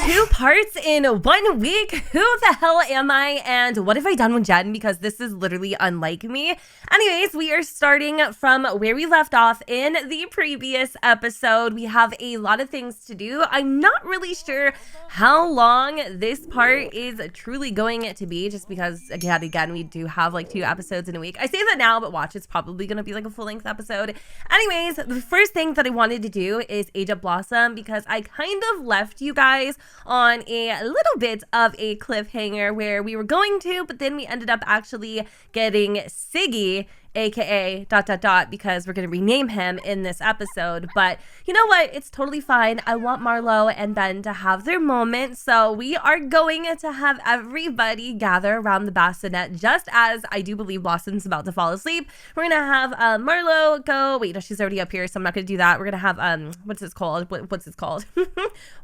2 parts in 1 week. Who the hell am I? And what have I done with Jen? Because this is literally unlike me. Anyways, we are starting from where we left off in the previous episode. We have a lot of things to do. I'm not really sure how long this part is truly going to be, just because again, we do have like 2 episodes in a week. I say that now, but watch, it's probably going to be like a full-length episode. Anyways, the first thing that I wanted to do is age up Blossom, because I kind of left you guys on a little bit of a cliffhanger where we were going to, but then we ended up actually getting Siggy, aka ... because we're going to rename him in this episode. But you know what? It's totally fine. I want Marlo and Ben to have their moment. So we are going to have everybody gather around the bassinet, just as I do believe Blossom's about to fall asleep. We're going to have Marlo go. Wait, no, she's already up here, so I'm not going to do that. We're going to have, what's this called? What's this called?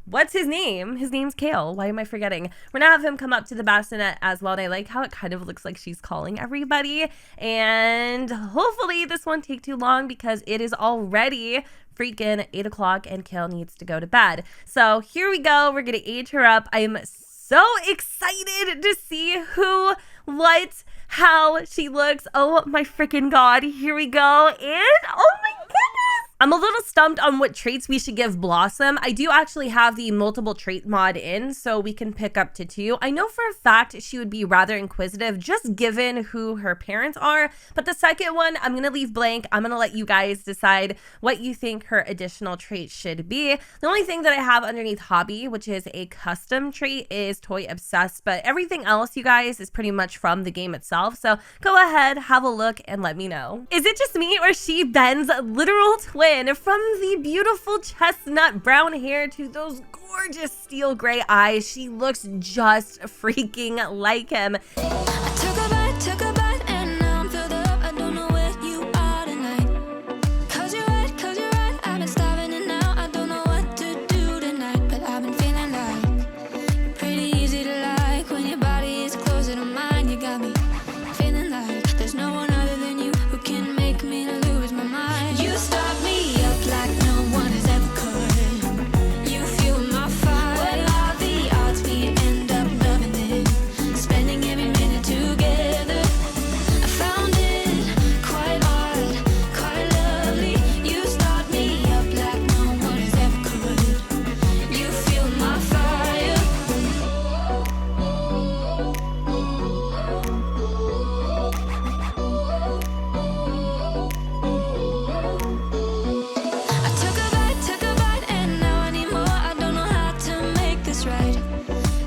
What's his name? His name's Kale. Why am I forgetting? We're going to have him come up to the bassinet as well. And I like how it kind of looks like she's calling everybody. And hopefully this won't take too long, because it is already freaking 8 o'clock and Kale needs to go to bed. So here we go. We're going to age her up. I'm so excited to see who, what, how she looks. Oh my freaking God. Here we go. And oh my goodness. I'm a little stumped on what traits we should give Blossom. I do actually have the multiple trait mod in, so we can pick up to 2. I know for a fact she would be rather inquisitive, just given who her parents are. But the second one, I'm going to leave blank. I'm going to let you guys decide what you think her additional trait should be. The only thing that I have underneath hobby, which is a custom trait, is toy obsessed. But everything else, you guys, is pretty much from the game itself. So go ahead, have a look, and let me know. Is it just me, or is she Ben's literal twin? From the beautiful chestnut brown hair to those gorgeous steel gray eyes, she looks just freaking like him. I took a bite, and now I'm filled up. I don't know where you are tonight. Cause you're right, I've been starving, and now I don't know what to do tonight. But I've been feeling like you're pretty easy to like. When your body is closer to mine, you got me feeling like there's no one other than you who can make me lose my mind. You start me up like no one has ever could. You fuel my fire. What are the odds we end up loving this? Spending every minute together. I found it quite odd, quite lovely. You start me up like no one has ever could. You fuel my fire. I took a bite, and now I need more. I don't know how to make this right.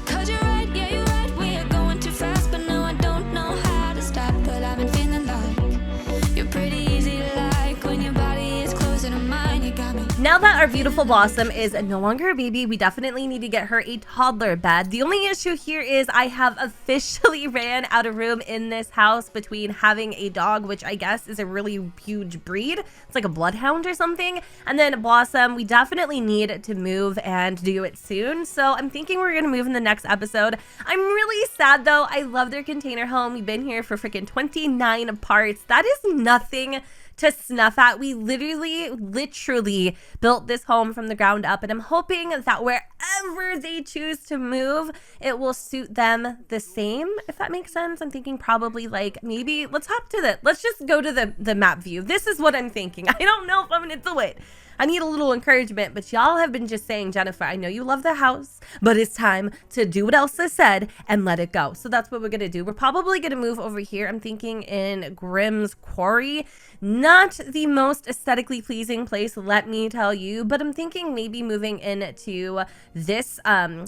Cause you're right, yeah, you're right. We are going too fast, but no, I don't know how to stop. But I've been feeling like you're pretty easy to like. When your body is closer to mine, you got me. Now that our beautiful Blossom is no longer a baby, we definitely need to get her a toddler bed. The only issue here is I have officially ran out of room in this house between having a dog, which I guess is a really huge breed. It's like a bloodhound or something. And then Blossom, we definitely need to move and do it soon. So I'm thinking we're going to move in the next episode. I'm really sad though. I love their container home. We've been here for freaking 29 parts. That is nothing to snuff at. We literally built this home from the ground up, and I'm hoping that wherever they choose to move, it will suit them the same, if that makes sense. I'm thinking probably like maybe let's just go to the map view. This is what I'm thinking. I don't know if I'm gonna do it. I need a little encouragement, but y'all have been just saying, Jennifer, I know you love the house, but it's time to do what Elsa said and let it go. So that's what we're going to do. We're probably going to move over here. I'm thinking in Grimm's Quarry. Not the most aesthetically pleasing place, let me tell you, but I'm thinking maybe moving into this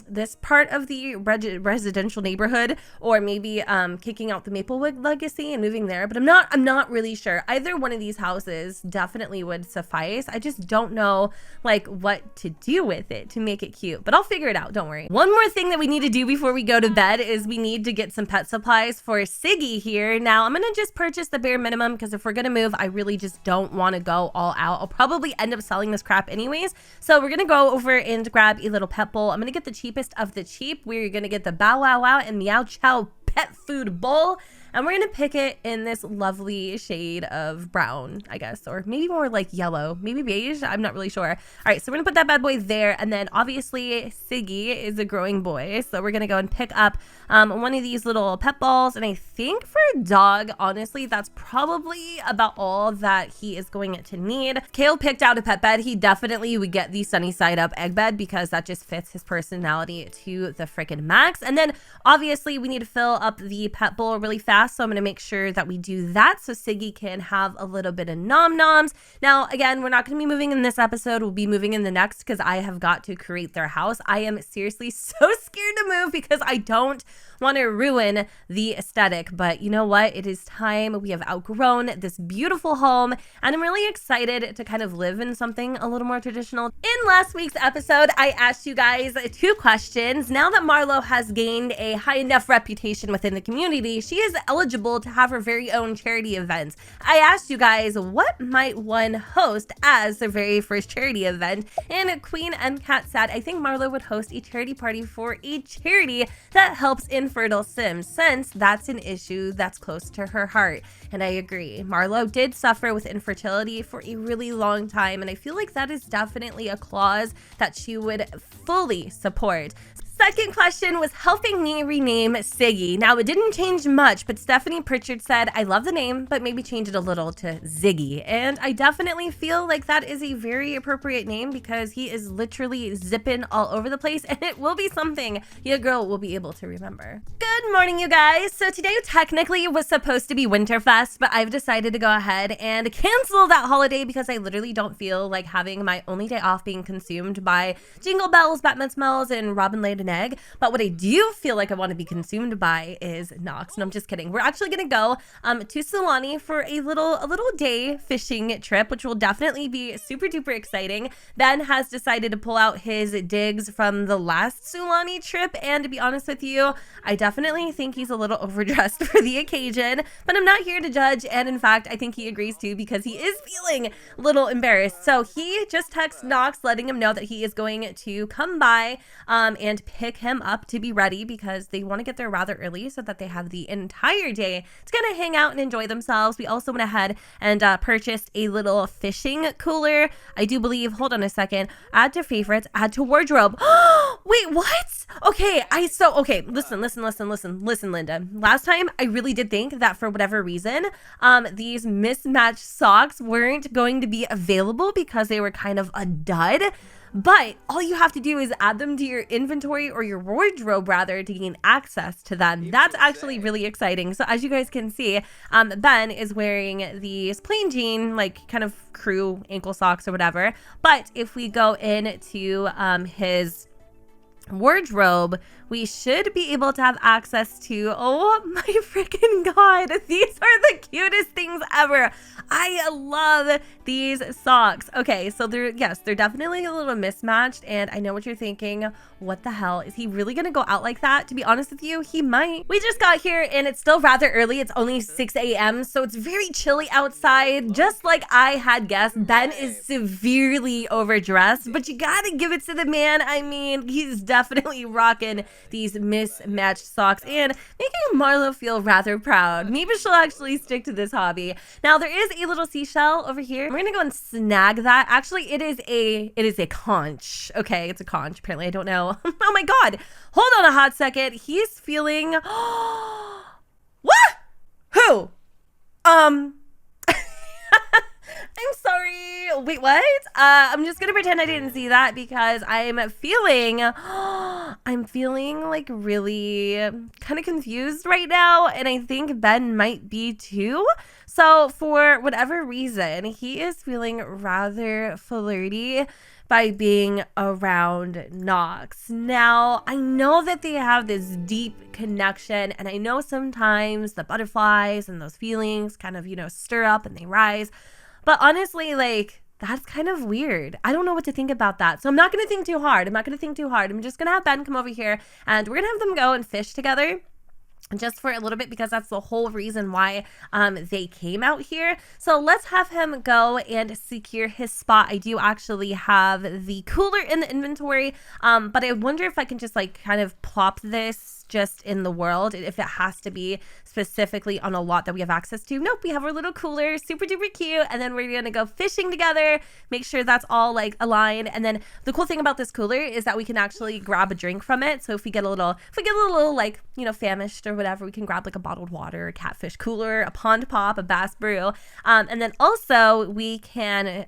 this part of the residential neighborhood, or maybe kicking out the Maplewood Legacy and moving there. But I'm not really sure. Either one of these houses definitely would suffice. I just don't know like what to do with it to make it cute, but I'll figure it out, don't worry. One more thing that we need to do before we go to bed is we need to get some pet supplies for Siggy here. Now I'm gonna just purchase the bare minimum, because if we're gonna move, I really just don't want to go all out. I'll probably end up selling this crap anyways. So we're gonna go over and grab a little pet bowl. I'm gonna get the cheapest of the cheap. We're gonna get the Bow Wow Wow and Meow Chow pet food bowl. and we're gonna pick it in this lovely shade of brown, I guess, or maybe more like yellow, maybe beige. I'm not really sure. All right, so we're gonna put that bad boy there, and then obviously Siggy is a growing boy, so we're gonna go and pick up one of these little pet balls, and I think for a dog, honestly, that's probably about all that he is going to need. Kale picked out a pet bed. He definitely would get the sunny side up egg bed because that just fits his personality to the freaking max. And then obviously we need to fill up the pet bowl really fast, so I'm going to make sure that we do that so Siggy can have a little bit of nom noms. Now again, we're not going to be moving in this episode. We'll be moving in the next because I have got to create their house. I am seriously so scared to move because I don't want to ruin the aesthetic, but you know what? It is time. We have outgrown this beautiful home, and I'm really excited to kind of live in something a little more traditional. In last week's episode, I asked you guys 2 questions. Now that Marlo has gained a high enough reputation within the community, she is eligible to have her very own charity event. I asked you guys, what might one host as their very first charity event? And Queen MCat said, I think Marlo would host a charity party for a charity that helps infertile Sims, since that's an issue that's close to her heart. And I agree. Marlo did suffer with infertility for a really long time, and I feel like that is definitely a clause that she would fully support. Second question was helping me rename Siggy. Now, it didn't change much, but Stephanie Pritchard said, I love the name, but maybe change it a little to Ziggy. And I definitely feel like that is a very appropriate name because he is literally zipping all over the place, and it will be something your girl will be able to remember. Good morning, you guys. So today technically was supposed to be Winterfest, but I've decided to go ahead and cancel that holiday because I literally don't feel like having my only day off being consumed by Jingle Bells, Batman smells, and Robin laid an egg. But what I do feel like I want to be consumed by is Knox. No, I'm just kidding. We're actually gonna go to Sulani for a little day fishing trip, which will definitely be super duper exciting. Ben has decided to pull out his digs from the last Sulani trip, and to be honest with you, I definitely think he's a little overdressed for the occasion, but I'm not here to judge, and in fact I think he agrees too because he is feeling a little embarrassed. So he just texts Knox letting him know that he is going to come by and pick him up to be ready because they want to get there rather early so that they have the entire day to kind of hang out and enjoy themselves. We also went ahead and purchased a little fishing cooler. I do believe, hold on a second, add to favorites, add to wardrobe. Wait, what? Okay, listen, Linda. Last time I really did think that for whatever reason, these mismatched socks weren't going to be available because they were kind of a dud. But all you have to do is add them to your inventory or your wardrobe rather to gain access to them. That's actually really exciting. So as you guys can see, Ben is wearing these plain jean, like kind of crew ankle socks or whatever. But if we go into his wardrobe, we should be able to have access to, oh my freaking god, these are the cutest things ever. I love these socks. Okay, so they're definitely a little mismatched, and I know what you're thinking. What the hell? Is he really gonna go out like that? To be honest with you, he might. We just got here and it's still rather early. It's only 6 a.m. so it's very chilly outside. Just like I had guessed, Ben is severely overdressed, but you gotta give it to the man. I mean, he's definitely rocking these mismatched socks and making Marlo feel rather proud. Maybe she'll actually stick to this hobby. Now there is a little seashell over here. We're gonna go and snag that. Actually, it is a conch. Okay, it's a conch. Apparently, I don't know. Oh my god. Hold on a hot second. He's feeling what? Who? I'm sorry. Wait, what? I'm just gonna pretend I didn't see that because I'm feeling like really kind of confused right now, and I think Ben might be too. So for whatever reason, he is feeling rather flirty by being around Knox. Now, I know that they have this deep connection, and I know sometimes the butterflies and those feelings kind of, stir up and they rise. But honestly, like, that's kind of weird. I don't know what to think about that. So I'm not going to think too hard. I'm just going to have Ben come over here, and we're going to have them go and fish together just for a little bit because that's the whole reason why they came out here. So let's have him go and secure his spot. I do actually have the cooler in the inventory, but I wonder if I can just like kind of plop this snacks just in the world if it has to be specifically on a lot that we have access to. Nope, we have our little cooler, super duper cute, and then we're gonna go fishing together, make sure that's all like aligned. And then the cool thing about this cooler is that we can actually grab a drink from it. So if we get a little like, you know, famished or whatever, we can grab like a bottled water, a catfish cooler, a pond pop, a bass brew, and then also we can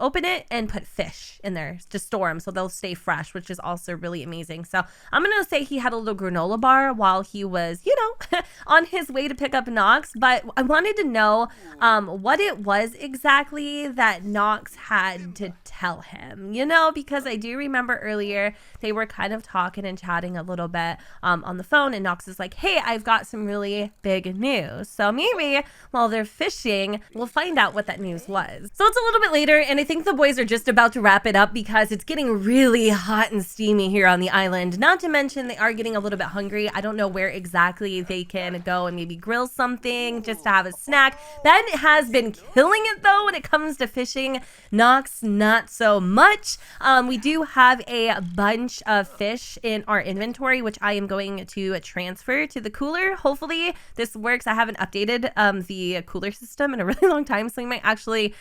open it and put fish in there to store them so they'll stay fresh, which is also really amazing. So I'm gonna say he had a little granola bar while he was, you know, on his way to pick up Knox. But I wanted to know what it was exactly that Knox had to tell him, you know, because I do remember earlier they were kind of talking and chatting a little bit on the phone, and Knox is like, hey, I've got some really big news. So maybe while they're fishing, we'll find out what that news was. So it's a little bit later, and I think the boys are just about to wrap it up because it's getting really hot and steamy here on the island. Not to mention they are getting a little bit hungry. I don't know where exactly they can go and maybe grill something just to have a snack. Ben has been killing it though when it comes to fishing. Knox, not so much. We do have a bunch of fish in our inventory, which I am going to transfer to the cooler. Hopefully this works. I haven't updated the cooler system in a really long time, so we might actually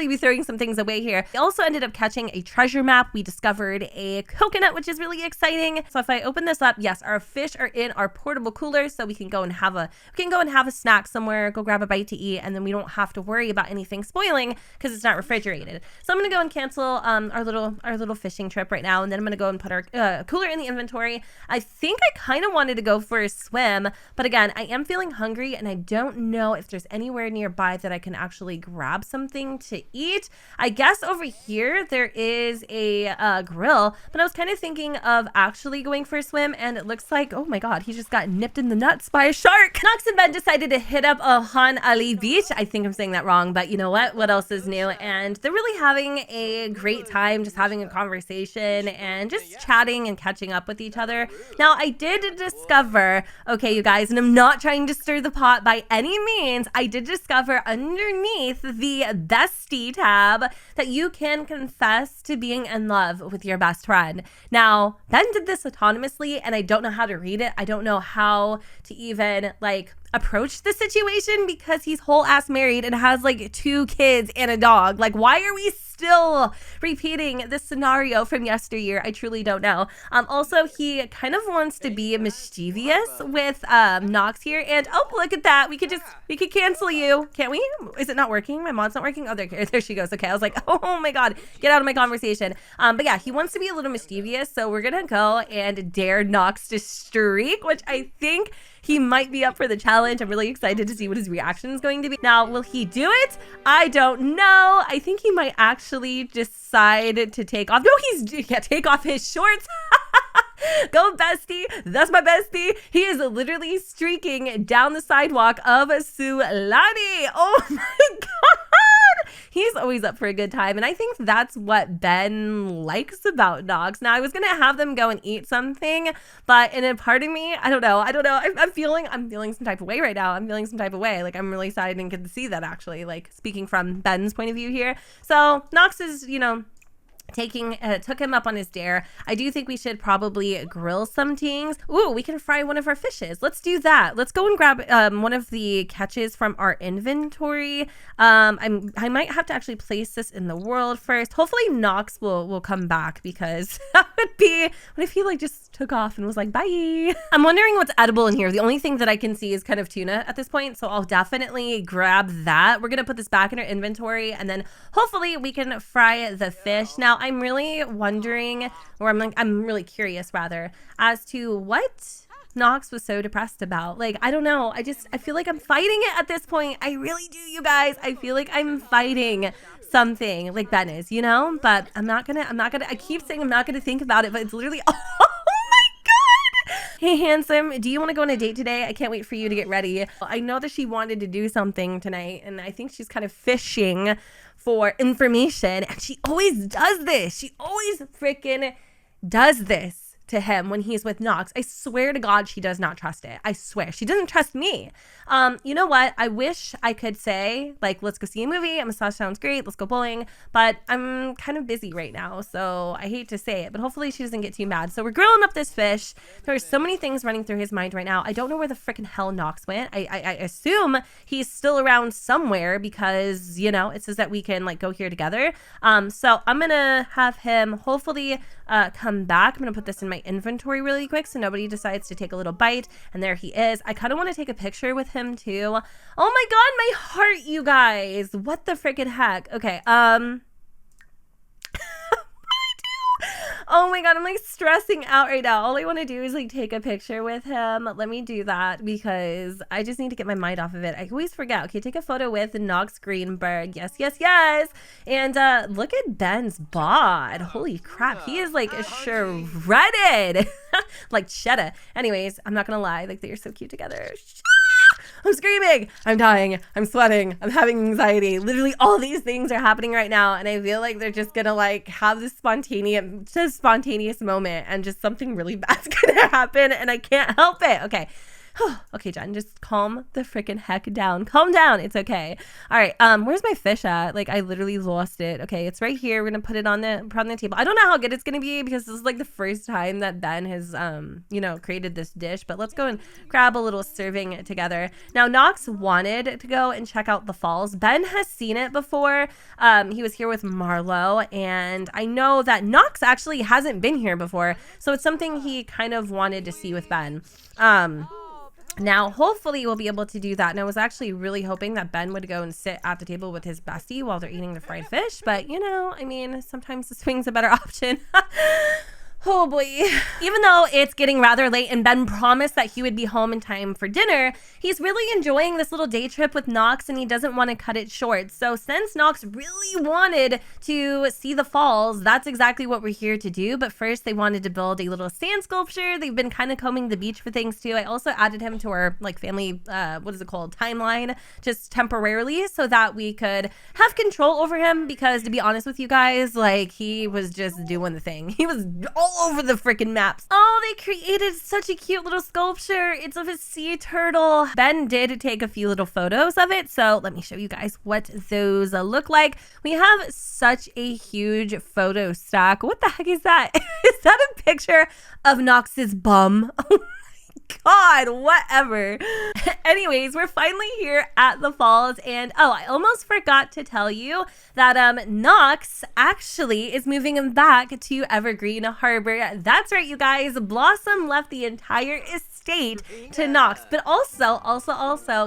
be throwing some things away here. We also ended up catching a treasure map. We discovered a coconut, which is really exciting. So if I open this up, yes, our fish are in our portable cooler, so we can go and have a snack somewhere, go grab a bite to eat, and then we don't have to worry about anything spoiling because it's not refrigerated. So I'm gonna go and cancel our little fishing trip right now, and then I'm gonna go and put our cooler in the inventory. I think I kind of wanted to go for a swim, but again, I am feeling hungry, and I don't know if there's anywhere nearby that I can actually grab something to eat. I guess over here there is a grill, but I was kind of thinking of actually going for a swim, and it looks like, oh my god, he just got nipped in the nuts by a shark. Knox and Ben decided to hit up Han Ali Beach. I think I'm saying that wrong, but you know what else is new? And they're really having a great time just having a conversation and just chatting and catching up with each other. Now I did discover, okay you guys, and I'm not trying to stir the pot by any means, I did discover underneath the bestie tab that you can confess to being in love with your best friend. Now Ben did this autonomously, and I don't know how to read it. I don't know how to even like approach the situation because he's whole ass married and has like 2 kids and a dog. Like, why are we still repeating this scenario from yesteryear? I truly don't know. Also, he kind of wants to be mischievous with Knox here, and oh, look at that, we could cancel you, can't we? Is it not working? My mod's not working. Oh, there she goes. Okay, I was like, oh my god, get out of my conversation. But yeah, he wants to be a little mischievous, so we're gonna go and dare Knox to streak, which I think he might be up for the challenge. I'm really excited to see what his reaction is going to be. Now, will he do it? I don't know. I think he might actually decide to take off. No, take off his shorts. Go bestie, that's my bestie. He is literally streaking down the sidewalk of Sulani. Oh my god, he's always up for a good time, and I think that's what Ben likes about Knox. Now I was gonna have them go and eat something, but in a part of me, I don't know. I'm feeling some type of way right now. I'm feeling some type of way. Like, I'm really excited and get to see that, actually, like speaking from Ben's point of view here. So Knox is, you know, took him up on his dare. I do think we should probably grill some things. Ooh, we can fry one of our fishes. Let's do that. Let's go and grab one of the catches from our inventory. I might have to actually place this in the world first. Hopefully Knox will come back, because that would be, what if he like just took off and was like, bye. I'm wondering what's edible in here. The only thing that I can see is kind of tuna at this point, so I'll definitely grab that. We're gonna put this back in our inventory, and then hopefully we can fry the fish. Now I'm really wondering, or I'm really curious rather, as to what Knox was so depressed about. Like, I don't know. I feel like I'm fighting it at this point. I really do, you guys. I feel like I'm fighting something like Ben is, you know? But I'm not gonna, I keep saying I'm not gonna think about it, but it's literally, oh my god! Hey, handsome, do you want to go on a date today? I can't wait for you to get ready. I know that she wanted to do something tonight, and I think she's kind of fishing for information, and she always does this. She always freaking does this to him when he's with Knox. I swear to God, she does not trust it. I swear. She doesn't trust me. You know what? I wish I could say, like, let's go see a movie. A massage sounds great. Let's go bowling. But I'm kind of busy right now, so I hate to say it. But hopefully she doesn't get too mad. So we're grilling up this fish. There are so many things running through his mind right now. I don't know where the freaking hell Knox went. I assume he's still around somewhere because, you know, it says that we can, like, go here together. So I'm going to have him hopefully come back. I'm going to put this in my inventory really quick so nobody decides to take a little bite. And there he is. I kind of want to take a picture with him too. Oh my God, my heart, you guys. What the freaking heck? Okay. Oh my God, I'm like stressing out right now. All I want to do is like take a picture with him. Let me do that because I just need to get my mind off of it. I always forget. Okay, take a photo with Knox Greenberg. Yes, yes, yes. And look at Ben's bod. Holy crap, he is like shredded. Like cheddar. Anyways, I'm not gonna lie. Like they are so cute together. I'm screaming, I'm dying, I'm sweating, I'm having anxiety. Literally all these things are happening right now, and I feel like they're just gonna like have this spontaneous moment and just something really bad's gonna happen and I can't help it. Okay. Okay, Jen, just calm the freaking heck down. Calm down. It's okay. All right. Where's my fish at? Like, I literally lost it. Okay, it's right here. We're gonna put it on the table. I don't know how good it's gonna be because this is like the first time that Ben has you know, created this dish. But let's go and grab a little serving together. Now, Knox wanted to go and check out the falls. Ben has seen it before. He was here with Marlo, and I know that Knox actually hasn't been here before, so it's something he kind of wanted to see with Ben. Now, hopefully we'll be able to do that. And I was actually really hoping that Ben would go and sit at the table with his bestie while they're eating the fried fish. But, you know, I mean, sometimes the swing's a better option. Oh boy. Even though it's getting rather late and Ben promised that he would be home in time for dinner, he's really enjoying this little day trip with Knox and he doesn't want to cut it short. So since Knox really wanted to see the falls, that's exactly what we're here to do. But first they wanted to build a little sand sculpture. They've been kind of combing the beach for things too. I also added him to our like family, what is it called? Timeline, just temporarily so that we could have control over him because to be honest with you guys, like he was just doing the thing. He was all over the freaking maps. Oh, they created such a cute little sculpture. It's of a sea turtle. Ben did take a few little photos of it, so let me show you guys what those look like. We have such a huge photo stack. What the heck is that? Is that a picture of Knox's bum? God, whatever. Anyways, we're finally here at the falls, and oh, I almost forgot to tell you that Knox actually is moving him back to Evergreen Harbor. That's right, you guys. Blossom left the entire estate to Knox, but also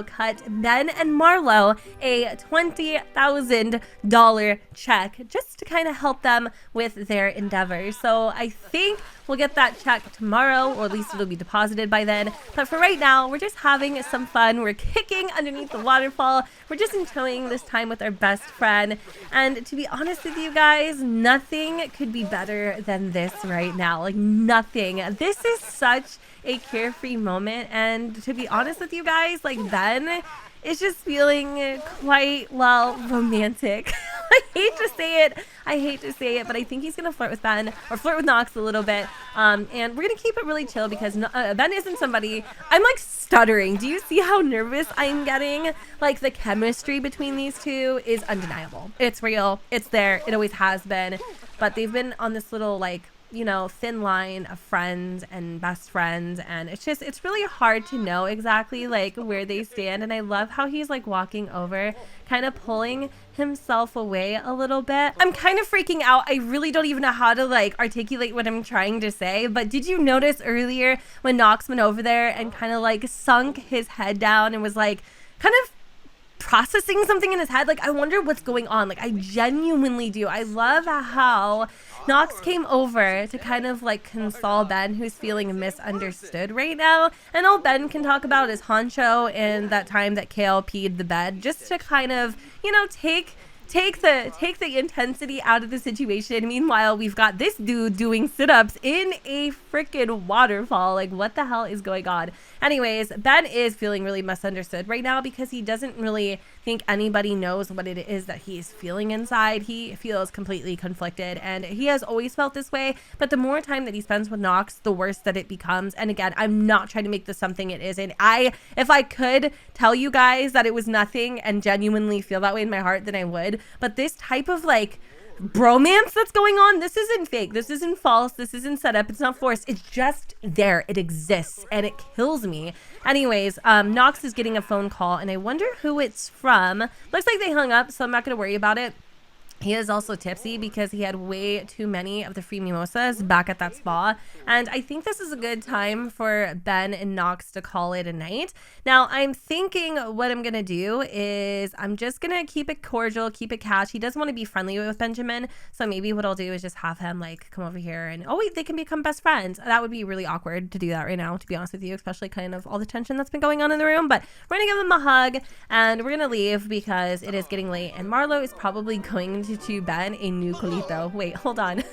cut Ben and Marlo a $20,000 check just to kind of help them with their endeavors. So I think we'll get that check tomorrow, or at least it'll be deposited by then. But for right now, we're just having some fun. We're kicking underneath the waterfall. We're just enjoying this time with our best friend. And to be honest with you guys, nothing could be better than this right now. Like nothing. This is such a carefree moment. And to be honest with you guys, like Ben is just feeling quite, well, romantic. I hate to say it, but I think he's going to flirt with Ben or flirt with Knox a little bit. And we're going to keep it really chill because Ben isn't somebody, I'm like stuttering. Do you see how nervous I'm getting? Like the chemistry between these two is undeniable. It's real. It's there. It always has been. But they've been on this little like, you know, thin line of friends and best friends, and it's really hard to know exactly like where they stand. And I love how he's like walking over, kind of pulling himself away a little bit. I'm kind of freaking out. I really don't even know how to like articulate what I'm trying to say, but did you notice earlier when Knox went over there and kind of like sunk his head down and was like kind of processing something in his head? Like I wonder what's going on. Like I genuinely do. I love how Knox came over to kind of like console Ben, who's feeling misunderstood right now, and all Ben can talk about is Honcho and that time that Kale peed the bed, just to kind of, you know, take the intensity out of the situation. Meanwhile, we've got this dude doing sit-ups in a freaking waterfall. Like, what the hell is going on? Anyways, Ben is feeling really misunderstood right now because he doesn't really think anybody knows what it is that he's feeling inside. He feels completely conflicted, and he has always felt this way, but the more time that he spends with Knox, the worse that it becomes. And again, I'm not trying to make this something it isn't. If I could tell you guys that it was nothing and genuinely feel that way in my heart, then I would. But this type of like bromance that's going on, this isn't fake, this isn't false, this isn't set up, it's not forced, it's just there, it exists, and it kills me. Anyways, Knox is getting a phone call, and I wonder who it's from. Looks like they hung up, so I'm not gonna worry about it. He is also tipsy because he had way too many of the free mimosas back at that spa. And I think this is a good time for Ben and Knox to call it a night. Now, I'm thinking what I'm going to do is I'm just going to keep it cordial, keep it cash. He does want to be friendly with Benjamin. So maybe what I'll do is just have him like come over here and, oh wait, they can become best friends. That would be really awkward to do that right now, to be honest with you, especially kind of all the tension that's been going on in the room. But we're going to give him a hug and we're going to leave because it is getting late. And Marlo is probably going to Ben a new colito. Wait, hold on.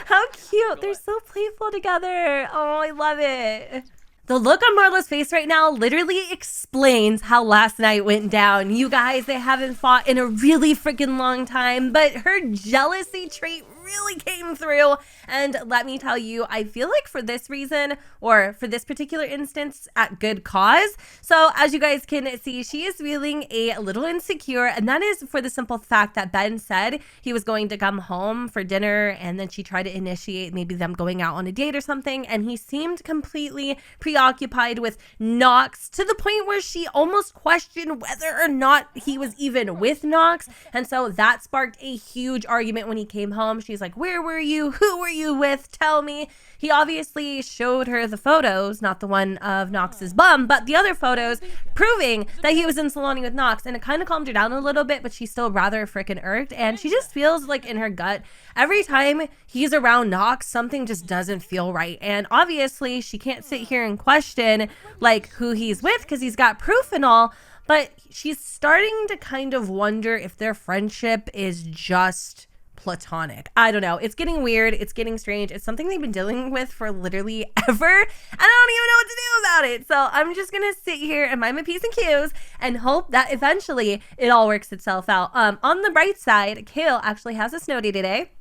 How cute. They're so playful together. Oh, I love it. The look on Marlo's face right now literally explains how last night went down. You guys, they haven't fought in a really freaking long time, but her jealousy trait really came through. And let me tell you, I feel like for this reason, or for this particular instance, at good cause. So as you guys can see, she is feeling a little insecure, and that is for the simple fact that Ben said he was going to come home for dinner, and then she tried to initiate maybe them going out on a date or something, and he seemed completely preoccupied with Knox to the point where she almost questioned whether or not he was even with Knox. And so that sparked a huge argument when he came home. She's like, where were you? Who were you with? Tell me. He obviously showed her the photos, not the one of Knox's bum, but the other photos proving that he was in Sulani with Knox. And it kind of calmed her down a little bit, but she's still rather freaking irked. And she just feels like in her gut, every time he's around Knox, something just doesn't feel right. And obviously she can't sit here and question like who he's with because he's got proof and all. But she's starting to kind of wonder if their friendship is just platonic. I don't know. It's getting weird. It's getting strange. It's something they've been dealing with for literally ever. And I don't even know what to do about it. So I'm just going to sit here and mind my P's and Q's and hope that eventually it all works itself out. On the bright side, Kale actually has a snow day today.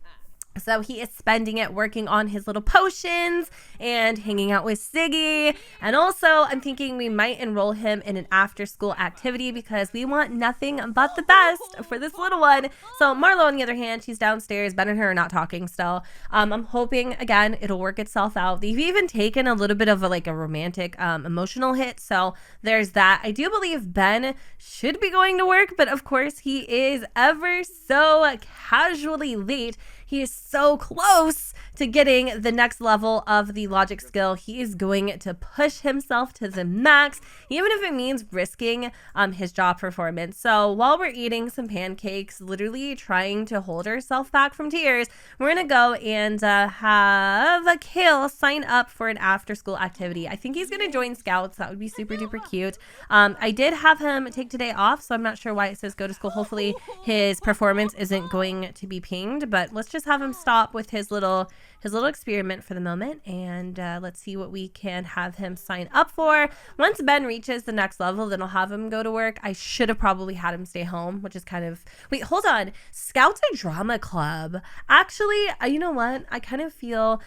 So he is spending it working on his little potions and hanging out with Siggy. And also, I'm thinking we might enroll him in an after-school activity because we want nothing but the best for this little one. So Marlo, on the other hand, she's downstairs. Ben and her are not talking still. I'm hoping, again, it'll work itself out. They've even taken a little bit of a romantic, emotional hit. So there's that. I do believe Ben should be going to work, but of course, he is ever so casually late. He is so close to getting the next level of the logic skill. He is going to push himself to the max, even if it means risking his job performance. So while we're eating some pancakes, literally trying to hold herself back from tears, we're going to go and have Kale sign up for an after-school activity. I think he's going to join Scouts. That would be super duper cute. I did have him take today off, so I'm not sure why it says go to school. Hopefully his performance isn't going to be pinged, but let's just have him stop with his little experiment for the moment, and let's see what we can have him sign up for. Once Ben reaches the next level, then I'll have him go to work. I should have probably had him stay home, which is kind of, wait, hold on. Scouts or drama club? Actually, you know what? I kind of feel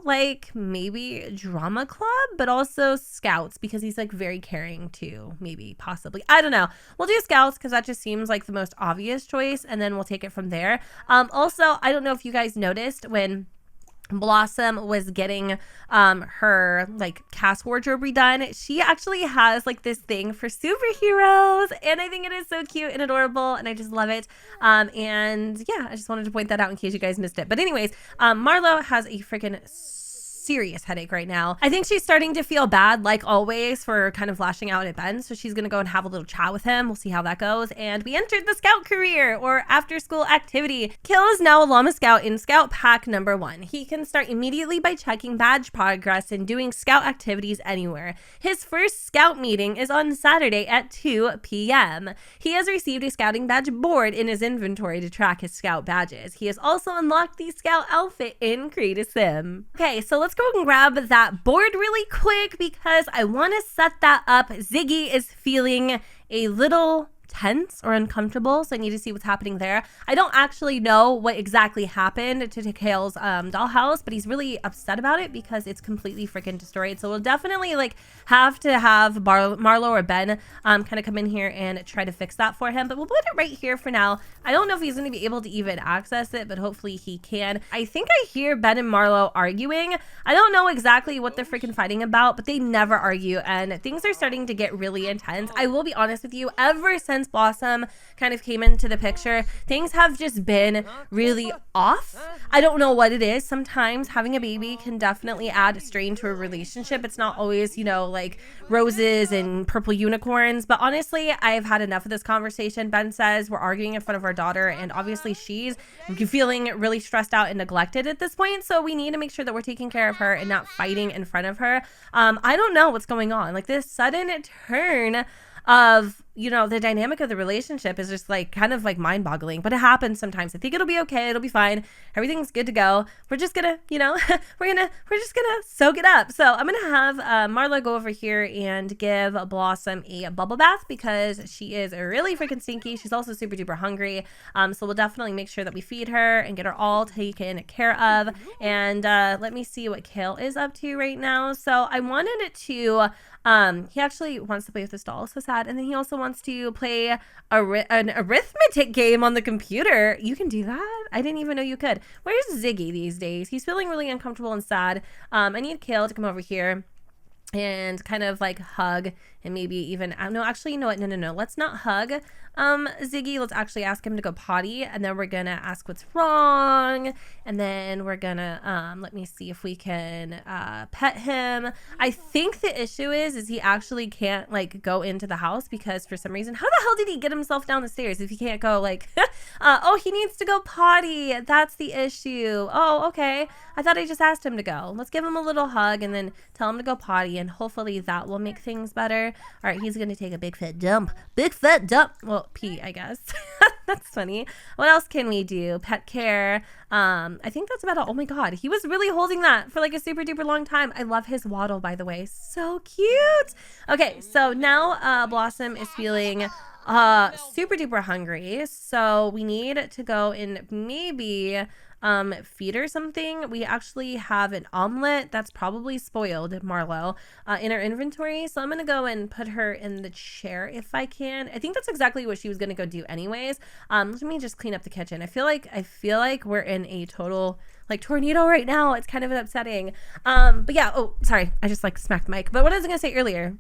like maybe drama club, but also Scouts because he's like very caring too, maybe, possibly. I don't know. We'll do Scouts because that just seems like the most obvious choice, and then we'll take it from there. Also, I don't know if you guys noticed when Blossom was getting her cast wardrobe redone, she actually has this thing for superheroes, and I think it is so cute and adorable, and I just love it. And yeah, I just wanted to point that out in case you guys missed it. But anyways, Marlo has a freaking serious headache right now. I think she's starting to feel bad, like always, for kind of lashing out at Ben. So she's going to go and have a little chat with him. We'll see how that goes. And we entered the scout career or after school activity. Kale is now a llama scout in scout pack number 1. He can start immediately by checking badge progress and doing scout activities anywhere. His first scout meeting is on Saturday at 2 p.m. He has received a scouting badge board in his inventory to track his scout badges. He has also unlocked the scout outfit in Create a Sim. Okay, so let's go and grab that board really quick because I want to set that up. Ziggy is feeling a little tense or uncomfortable, so I need to see what's happening there. I don't actually know what exactly happened to Kale's dollhouse, but he's really upset about it because it's completely freaking destroyed. So we'll definitely like have to have Marlo or Ben kind of come in here and try to fix that for him, but we'll put it right here for now. I don't know if he's going to be able to even access it, but hopefully he can. I think I hear Ben and Marlo arguing. I don't know exactly what they're freaking fighting about, but they never argue, and things are starting to get really intense. I will be honest with you, ever since Blossom kind of came into the picture, things have just been really off. I don't know what it is. Sometimes having a baby can definitely add strain to a relationship. It's not always, you know, like roses and purple unicorns, but honestly, I've had enough of this conversation. Ben says we're arguing in front of our daughter, and obviously she's feeling really stressed out and neglected at this point, so we need to make sure that we're taking care of her and not fighting in front of her. I don't know what's going on. Like, this sudden turn of, you know, the dynamic of the relationship is just like kind of like mind-boggling, but it happens sometimes. I think it'll be okay. It'll be fine. Everything's good to go. We're just gonna, you know, we're just gonna soak it up. So I'm gonna have Marlo go over here and give Blossom a bubble bath because she is really freaking stinky. She's also super duper hungry. So we'll definitely make sure that we feed her and get her all taken care of. And let me see what Kale is up to right now. So I wanted it to he actually wants to play with his doll, so sad. And then he also wants to play an arithmetic game on the computer. You can do that? I didn't even know you could. Where's Ziggy these days? He's feeling really uncomfortable and sad. I need Kale to come over here and kind of like hug and maybe even, no, actually, you know what? No. Let's not hug Ziggy. Let's actually ask him to go potty, and then we're gonna ask what's wrong, and then we're gonna let me see if we can pet him. I think the issue is he actually can't like go into the house because for some reason, how the hell did he get himself down the stairs if he can't go like oh, he needs to go potty. That's the issue. Oh, okay. I thought I just asked him to go. Let's give him a little hug and then tell him to go potty, and hopefully that will make things better. All right, he's gonna take a big fat dump. Well, pee, I guess. That's funny. What else can we do? Pet care. I think that's about all. Oh my god, he was really holding that for like a super duper long time. I love his waddle, by the way. So cute. Okay, so now Blossom is feeling super duper hungry, so we need to go and maybe feed her something. We actually have an omelet that's probably spoiled, Marlo, in our inventory, so I'm gonna go and put her in the chair if I can. I think that's exactly what she was gonna go do anyways. Let me just clean up the kitchen. I feel like we're in a total like tornado right now. It's kind of upsetting. But yeah, oh sorry, I just like smacked the mic. But what I was gonna say earlier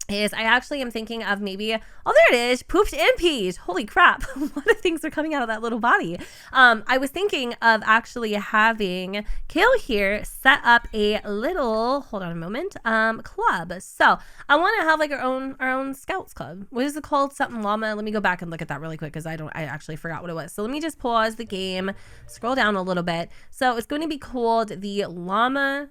is I actually am thinking of maybe, oh, there it is, pooped and peed. Holy crap. A lot of things are coming out of that little body. I was thinking of actually having Kale here set up a little, hold on a moment, club. So I want to have like our own scouts club. What is it called? Something llama. Let me go back and look at that really quick because I actually forgot what it was. So let me just pause the game, scroll down a little bit. So it's going to be called the llama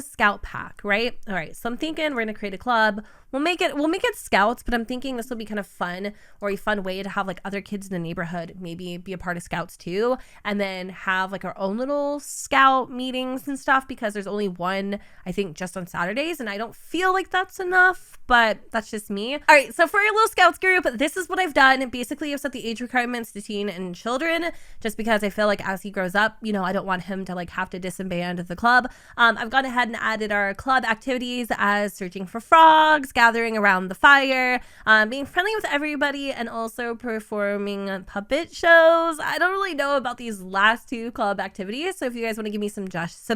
scout pack, right? All right. So I'm thinking we're going to create a club. We'll make it scouts, but I'm thinking this will be kind of fun, or a fun way to have like other kids in the neighborhood maybe be a part of scouts too, and then have like our own little scout meetings and stuff, because there's only one, I think, just on Saturdays, and I don't feel like that's enough, but that's just me. All right, so for our little scouts group, this is what I've done. Basically, I've set the age requirements to teen and children, just because I feel like as he grows up, you know, I don't want him to like have to disband the club. I've gone ahead and added our club activities as searching for frogs, gathering around the fire, being friendly with everybody, and also performing puppet shows. I don't really know about these last two club activities, so if you guys want to give me some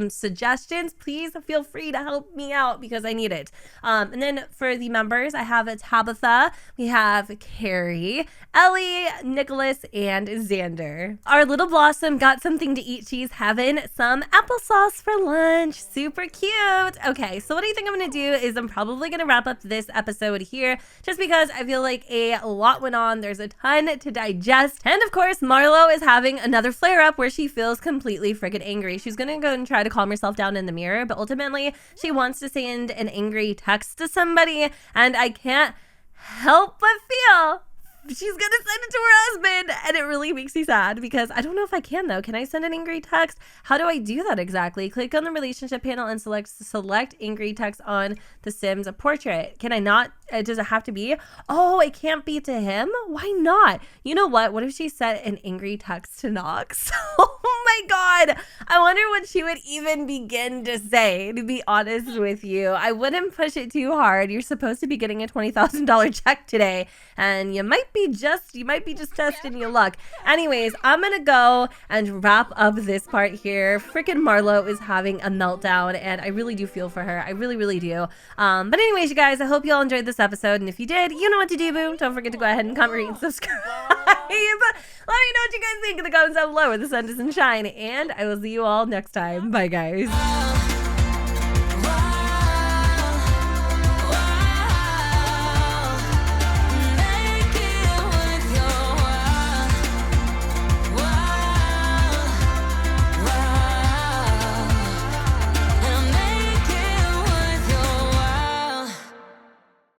suggestions, please feel free to help me out because I need it. And then for the members, I have Tabitha, we have Carrie, Ellie, Nicholas, and Xander. Our little Blossom got something to eat. She's having some applesauce for lunch. Super cute. Okay, so what I think I'm gonna do is I'm probably gonna wrap up this episode here, just because I feel like a lot went on. There's a ton to digest, and of course Marlo is having another flare up where she feels completely freaking angry. She's gonna go and try to calm herself down in the mirror, but ultimately she wants to send an angry text to somebody, and I can't help but feel she's gonna send it to her husband, and it really makes me sad because I don't know if I can though. Can I send an angry text? How do I do that exactly? Click on the relationship panel and select angry text on the Sims portrait. Can I not? Does it have to be? Oh, it can't be to him? Why not? You know what? What if she sent an angry text to Knox? Oh my God. I wonder what she would even begin to say, to be honest with you. I wouldn't push it too hard. You're supposed to be getting a $20,000 check today, and you might be just testing your luck. Anyways, I'm gonna go and wrap up this part here. Freaking Marlo is having a meltdown, and I really do feel for her. I really, really do. But anyways, you guys, I hope you all enjoyed this episode, and if you did, you know what to do, boo. Don't forget to go ahead and comment, rate, and subscribe. Let me know what you guys think in the comments down below where the sun doesn't shine, and I will see you all next time. Bye, guys.